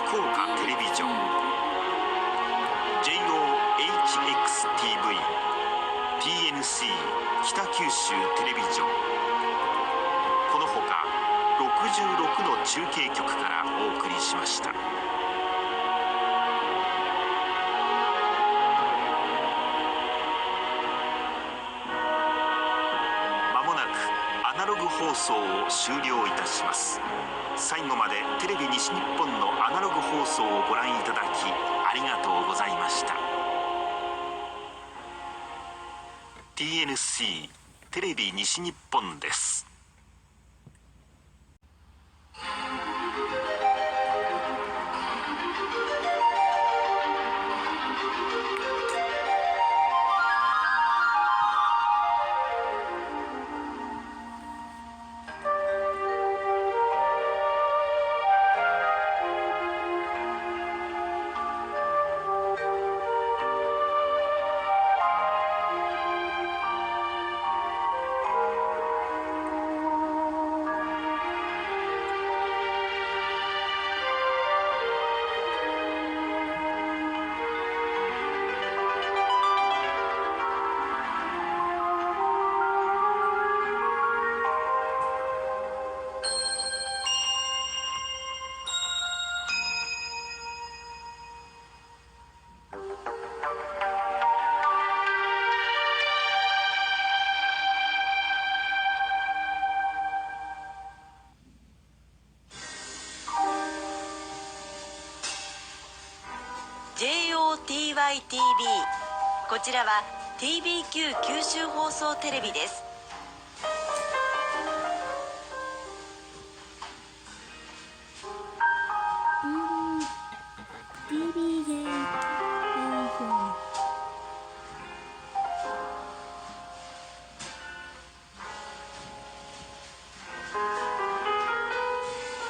福岡テレビジョン JOHXTV TNC 北九州テレビジョン、このほか66の中継局からお送りしました。まもなくアナログ放送を終了いたします。最後までテレビ西日本のアナログ放送をご覧いただきありがとうございました。 TNC テレビ西日本です。JOTYTV、 こちらは TBQ 九州放送テレビです。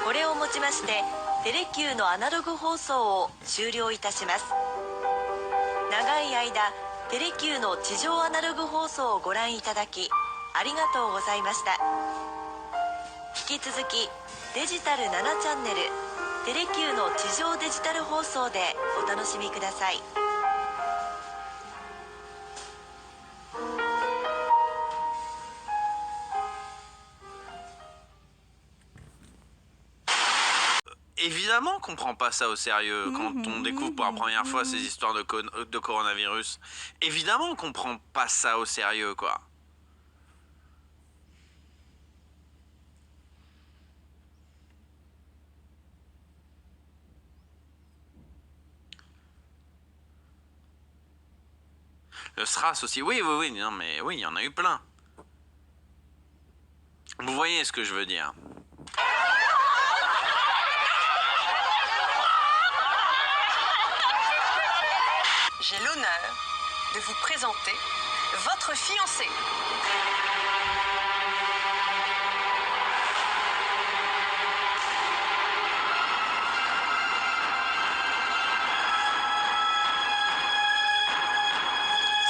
これをもちましてテレキューのアナログ放送を終了いたします。長い間テレキューの地上アナログ放送をご覧いただきありがとうございました。引き続きデジタル7チャンネルテレキューの地上デジタル放送でお楽しみください。Évidemment qu'on prend pas ça au sérieux quand on découvre pour la première fois ces histoires de coronavirus. Évidemment qu'on prend pas ça au sérieux, quoi. Le SRAS aussi, oui, non mais oui, il y en a eu plein. Vous voyez ce que je veux dire. J'ai l'honneur de vous présenter votre fiancé.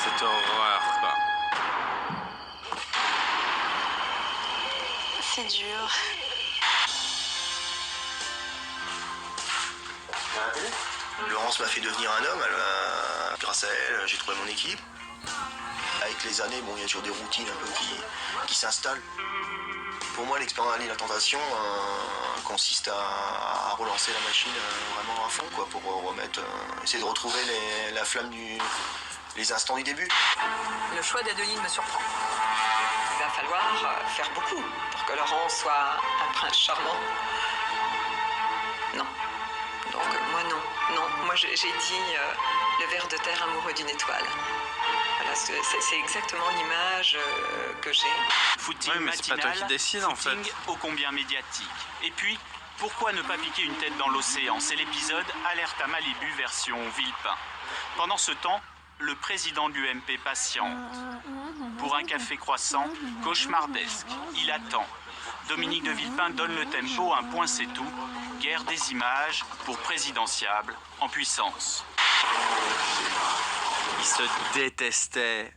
Cette horreur, quoi. C'est dur. Laurence m'a fait devenir un homme. Grâce à elle, j'ai trouvé mon équipe. Avec les années, bon, il y a toujours des routines un peu qui s'installent. Pour moi, l'expérience et la tentation consiste à relancer la machine vraiment à fond, quoi, pour remettre, essayer de retrouver la flamme les instants du début. Le choix d'Adeline me surprend. Il va falloir faire beaucoup pour que Laurent soit un prince charmant. Non. Donc moi non. Moi j'ai dit le ver de terre amoureux d'une étoile. Voilà, c'est exactement l'image que j'ai. Footing Ouais, mais c'est pas toi qui matinal, décide, en footing fait. ô combien médiatique. Et puis, pourquoi ne pas piquer une tête dans l'océan? C'est l'épisode Alerte à Malibu version Villepin. Pendant ce temps, le président de l'UMP patiente. Pour un café croissant, cauchemardesque. Il attend. Dominique de Villepin donne le tempo, un point c'est tout. Guerre des images pour présidentiable en puissance. Ils se détestaient,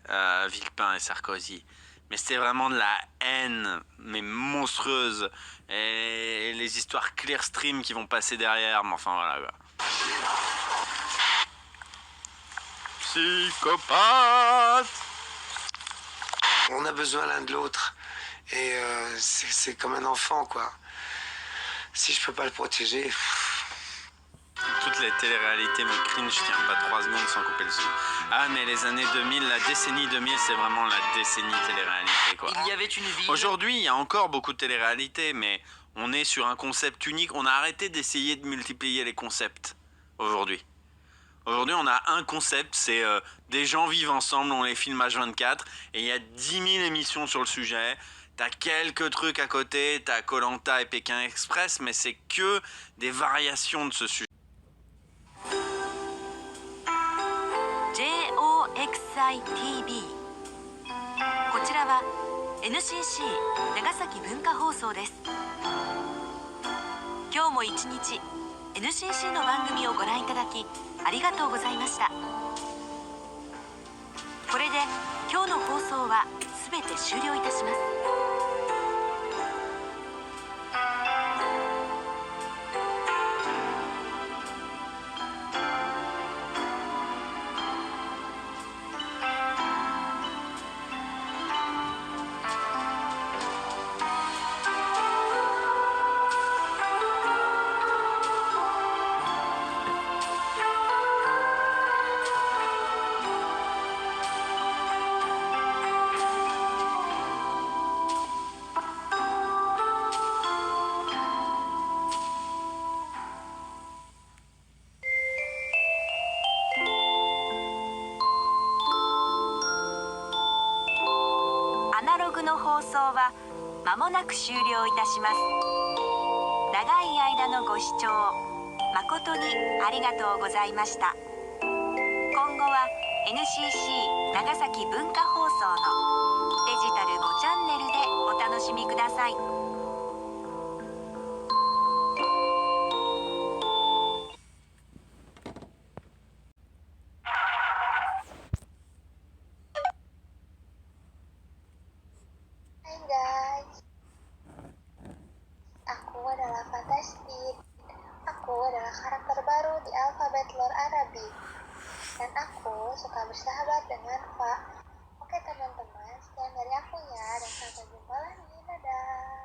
Villepin et Sarkozy. Mais c'était vraiment de la haine, mais monstrueuse. Et les histoires Clearstream qui vont passer derrière, mais enfin voilà quoi. Psychopathe! On a besoin l'un de l'autre. Et c'est comme un enfant, quoi. Si je peux pas le protéger... Toutes les téléréalités me cringe, je tiens pas 3 secondes sans couper le son. Ah mais les années 2000, la décennie 2000, c'est vraiment la décennie télé-réalité quoi. Il y avait une ville. Aujourd'hui, il y a encore beaucoup de télé-réalité, mais on est sur un concept unique. On a arrêté d'essayer de multiplier les concepts aujourd'hui. Aujourd'hui, on a un concept, c'est des gens vivent ensemble, on les filme H24, et il y a 10 000 émissions sur le sujet. T'as quelques trucs à côté, t'as Koh-Lanta et Pékin Express, mais c'est que des variations de ce sujet. JOXI-TV こちらは NCC 長崎文化放送です。今日も一日 NCC の番組をご覧いただきありがとうございました。これで今日の放送はすべて終了いたします。アナログの放送は間もなく終了いたします。長い間のご視聴誠にありがとうございました。今後は NCC 長崎文化放送のデジタル5チャンネルでお楽しみください。Hai guys, aku adalah Fantastic. Aku adalah karakter baru di alfabet Lore Arabic. Dan aku suka bersahabat dengan Fa. Oke teman-teman, sekian dari aku ya. Dan sampai jumpa lagi. Dadah.